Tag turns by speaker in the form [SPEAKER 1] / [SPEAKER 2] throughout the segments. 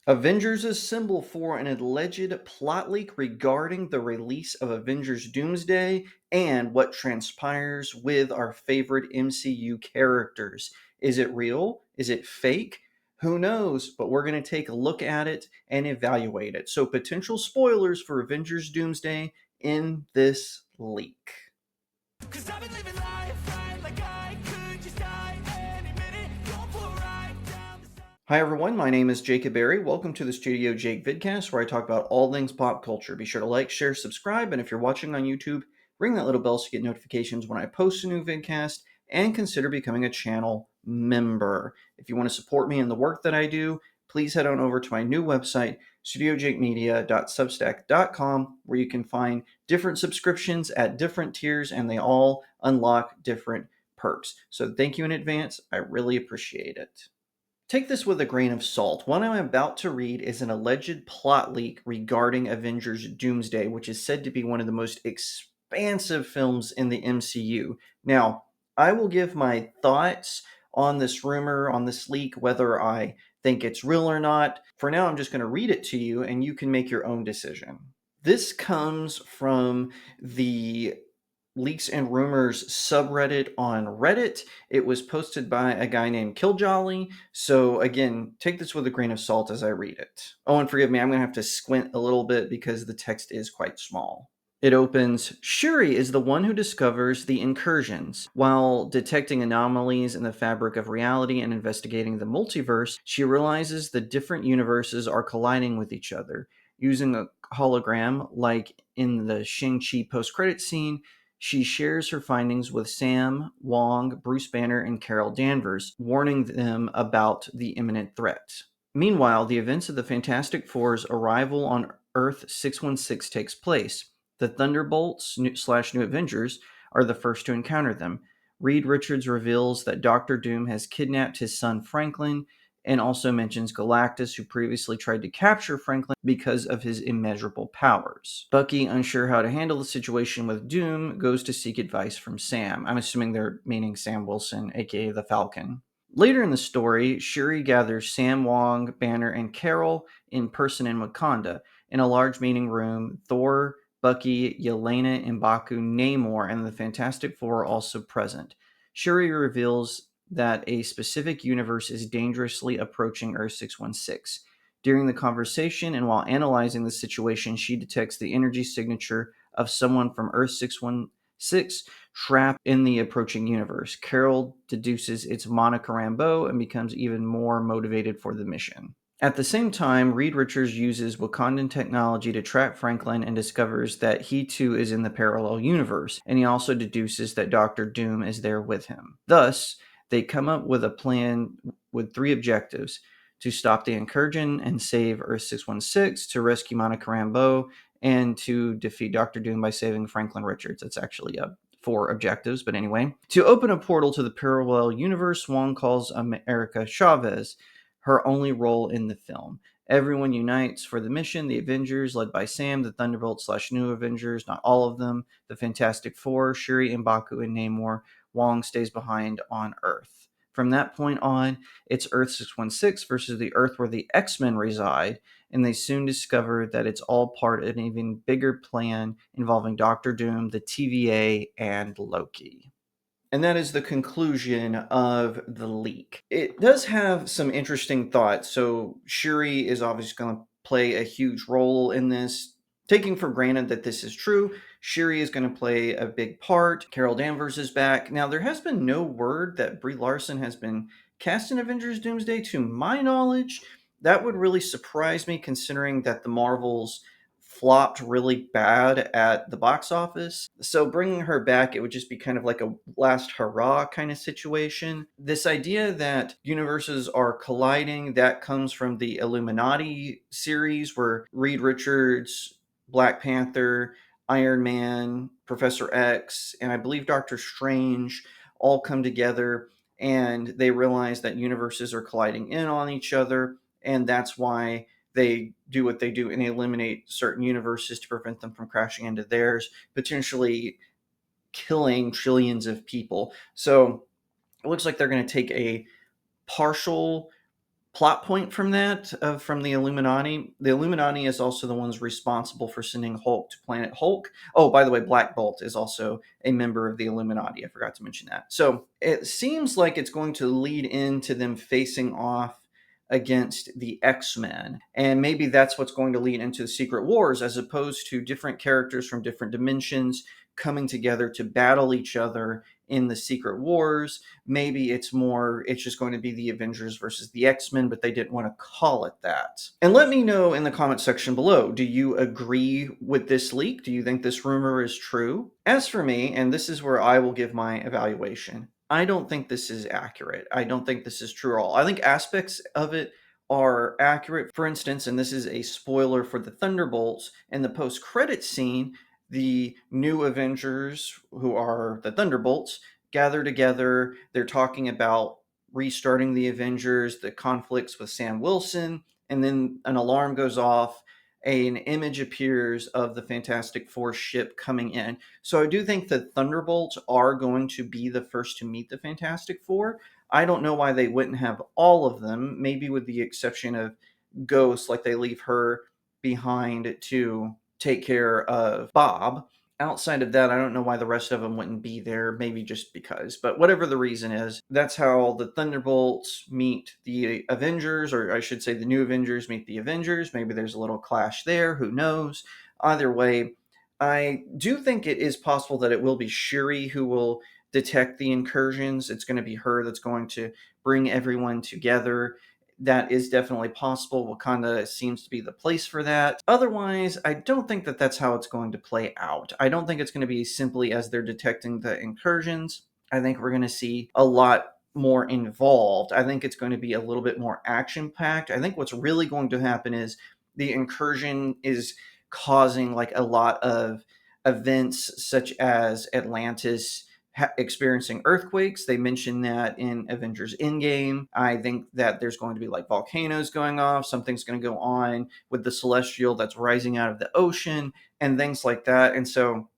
[SPEAKER 1] Avengers assemble for an alleged plot leak regarding the release of Avengers Doomsday and what transpires with our favorite MCU characters. Is it real? Is it fake? Who knows? But we're going to take a look at it and evaluate it. So, potential spoilers for Avengers Doomsday in this leak. 'Cause I've been living life right like I could just die any minute. Going for a ride down the side. Hi everyone, my name is Jacob Berry. Welcome to the StudioJake vidcast where I talk about all things pop culture. Be sure to like, share, subscribe, and if you're watching on YouTube, ring that little bell so you get notifications when I post a new vidcast, and consider becoming a channel member. If you want to support me in the work that I do, please head on over to my new website, studiojakemedia.substack.com, where you can find different subscriptions at different tiers, and they all unlock different perks. So thank you in advance. I really appreciate it. Take this with a grain of salt. What I'm about to read is an alleged plot leak regarding Avengers Doomsday, which is said to be one of the most expansive films in the MCU. Now, I will give my thoughts on this rumor, on this leak, whether I think it's real or not. For now, I'm just going to read it to you, and you can make your own decision. This comes from the Leaks and Rumors subreddit on Reddit. It was posted by a guy named Killjolly. So again, take this with a grain of salt as I read it. Oh, and forgive me, I'm going to have to squint a little bit because the text is quite small. It opens, Shuri is the one who discovers the incursions. While detecting anomalies in the fabric of reality and investigating the multiverse, she realizes the different universes are colliding with each other. Using a hologram, like in the Shang-Chi post-credit scene, she shares her findings with Sam, Wong, Bruce Banner, and Carol Danvers, warning them about the imminent threat. Meanwhile, the events of the Fantastic Four's arrival on Earth 616 takes place. The Thunderbolts / New Avengers are the first to encounter them. Reed Richards reveals that Doctor Doom has kidnapped his son Franklin, and also mentions Galactus, who previously tried to capture Franklin because of his immeasurable powers. Bucky, unsure how to handle the situation with Doom, goes to seek advice from Sam. I'm assuming they're meaning Sam Wilson, aka the Falcon. Later in the story, Shuri gathers Sam, Wong, Banner, and Carol in person in Wakanda. In a large meeting room, Thor, Bucky, Yelena, M'Baku, Namor, and the Fantastic Four are also present. Shuri reveals that a specific universe is dangerously approaching Earth 616. During the conversation and while analyzing the situation, she detects the energy signature of someone from Earth 616 trapped in the approaching universe. Carol deduces it's Monica Rambeau and becomes even more motivated for the mission. At the same time, Reed Richards uses Wakandan technology to track Franklin and discovers that he too is in the parallel universe, and he also deduces that Doctor Doom is there with him. Thus, they come up with a plan with 3 objectives: to stop the incursion and save Earth 616, to rescue Monica Rambeau, and to defeat Doctor Doom by saving Franklin Richards. That's actually 4 objectives, but anyway. To open a portal to the parallel universe, Wong calls America Chavez, her only role in the film. Everyone unites for the mission. The Avengers, led by Sam, the Thunderbolts / New Avengers, not all of them, the Fantastic Four, Shuri, M'Baku, and Namor. Wong stays behind on Earth. From that point on, it's Earth 616 versus the Earth where the X-Men reside, and they soon discover that it's all part of an even bigger plan involving Doctor Doom, the TVA, and Loki. And that is the conclusion of the leak. It does have some interesting thoughts. So Shuri is obviously going to play a huge role in this. Taking for granted that this is true, Shuri is going to play a big part. Carol Danvers is back. Now, there has been no word that Brie Larson has been cast in Avengers Doomsday, to my knowledge. That would really surprise me, considering that the Marvels flopped really bad at the box office. So bringing her back, it would just be kind of like a last hurrah kind of situation. This idea that universes are colliding, that comes from the Illuminati series where Reed Richards, Black Panther, Iron Man, Professor X, and I believe Doctor Strange all come together and they realize that universes are colliding in on each other, and that's why they do what they do and eliminate certain universes to prevent them from crashing into theirs, potentially killing trillions of people. So it looks like they're going to take a partial plot point from that, from the Illuminati. The Illuminati is also the ones responsible for sending Hulk to Planet Hulk. Oh, by the way, Black Bolt is also a member of the Illuminati. I forgot to mention that. So it seems like it's going to lead into them facing off against the X-Men. And maybe that's what's going to lead into the Secret Wars, as opposed to different characters from different dimensions coming together to battle each other in the Secret Wars. Maybe it's just going to be the Avengers versus the X-Men, but they didn't want to call it that. And let me know in the comment section below, do you agree with this leak? Do you think this rumor is true? As for me, and this is where I will give my evaluation, I don't think this is accurate. I don't think this is true at all. I think aspects of it are accurate. For instance, and this is a spoiler for the Thunderbolts, in the post-credit scene, the new Avengers, who are the Thunderbolts, gather together. They're talking about restarting the Avengers, the conflicts with Sam Wilson, and then an alarm goes off. An image appears of the Fantastic Four ship coming in. So I do think the Thunderbolts are going to be the first to meet the Fantastic Four. I don't know why they wouldn't have all of them, maybe with the exception of Ghost, like they leave her behind to take care of Bob. Outside of that, I don't know why the rest of them wouldn't be there, maybe just because. But whatever the reason is, that's how the Thunderbolts meet the Avengers, or I should say the new Avengers meet the Avengers. Maybe there's a little clash there, who knows? Either way, I do think it is possible that it will be Shuri who will detect the incursions. It's going to be her that's going to bring everyone together. That is definitely possible. Wakanda seems to be the place for that. Otherwise, I don't think that that's how it's going to play out. I don't think it's going to be simply as they're detecting the incursions. I think we're going to see a lot more involved. I think it's going to be a little bit more action-packed. I think what's really going to happen is the incursion is causing like a lot of events such as Atlantis experiencing earthquakes. They mentioned that in Avengers Endgame. I think that there's going to be like volcanoes going off. Something's going to go on with the celestial that's rising out of the ocean and things like that. And so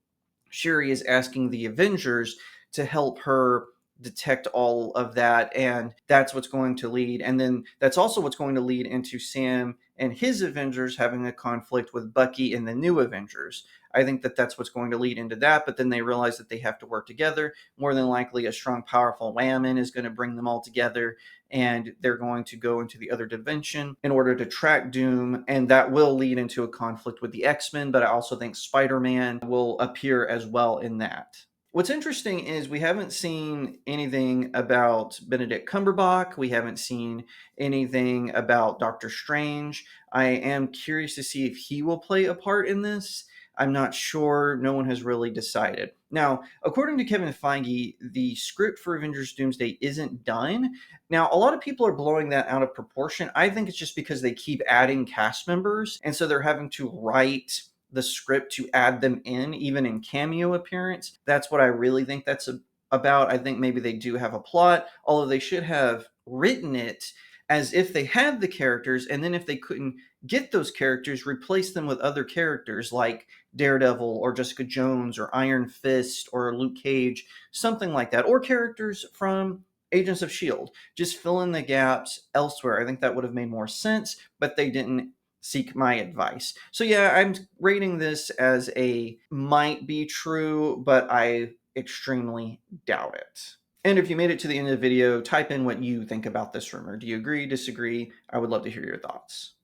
[SPEAKER 1] Shuri is asking the Avengers to help her detect all of that, and that's what's going to lead. And then that's also what's going to lead into Sam and his Avengers having a conflict with Bucky and the new Avengers. I think that that's what's going to lead into that, but then they realize that they have to work together. More than likely, a strong, powerful Whammon is going to bring them all together, and they're going to go into the other dimension in order to track Doom, and that will lead into a conflict with the X-Men, but I also think Spider-Man will appear as well in that. What's interesting is we haven't seen anything about Benedict Cumberbatch. We haven't seen anything about Doctor Strange. I am curious to see if he will play a part in this. I'm not sure. No one has really decided. Now, according to Kevin Feige, the script for Avengers Doomsday isn't done. Now, a lot of people are blowing that out of proportion. I think it's just because they keep adding cast members, and so they're having to write the script to add them in, even in cameo appearance. That's what I really think that's about. I think maybe they do have a plot, although they should have written it as if they had the characters, and then if they couldn't get those characters, replace them with other characters like Daredevil or Jessica Jones or Iron Fist or Luke Cage, something like that, or characters from Agents of S.H.I.E.L.D. Just fill in the gaps elsewhere. I think that would have made more sense, but they didn't seek my advice. So yeah, I'm rating this as a might be true, but I extremely doubt it. And if you made it to the end of the video, type in what you think about this rumor. Do you agree, disagree? I would love to hear your thoughts.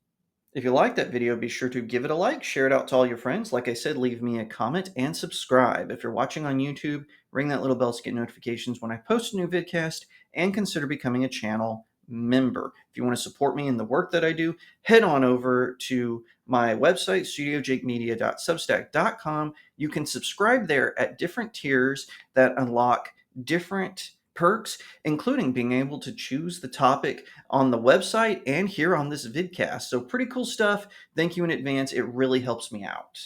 [SPEAKER 1] If you liked that video, be sure to give it a like, share it out to all your friends. Like I said, leave me a comment and subscribe. If you're watching on YouTube, ring that little bell to get notifications when I post a new vidcast, and consider becoming a channel member. If you want to support me in the work that I do, head on over to my website, studiojakemedia.substack.com. You can subscribe there at different tiers that unlock different perks, including being able to choose the topic on the website and here on this vidcast. So pretty cool stuff. Thank you in advance. It really helps me out.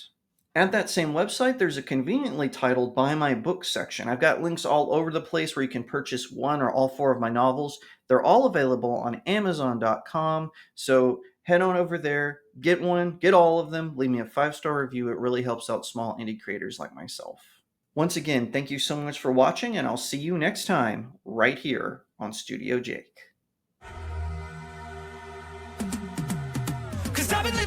[SPEAKER 1] At that same website, there's a conveniently titled Buy My Book section. I've got links all over the place where you can purchase one or all four of my novels. They're all available on Amazon.com, so head on over there, get one, get all of them, leave me a 5-star review. It really helps out small indie creators like myself. Once again, thank you so much for watching, and I'll see you next time right here on Studio Jake.
[SPEAKER 2] Stop it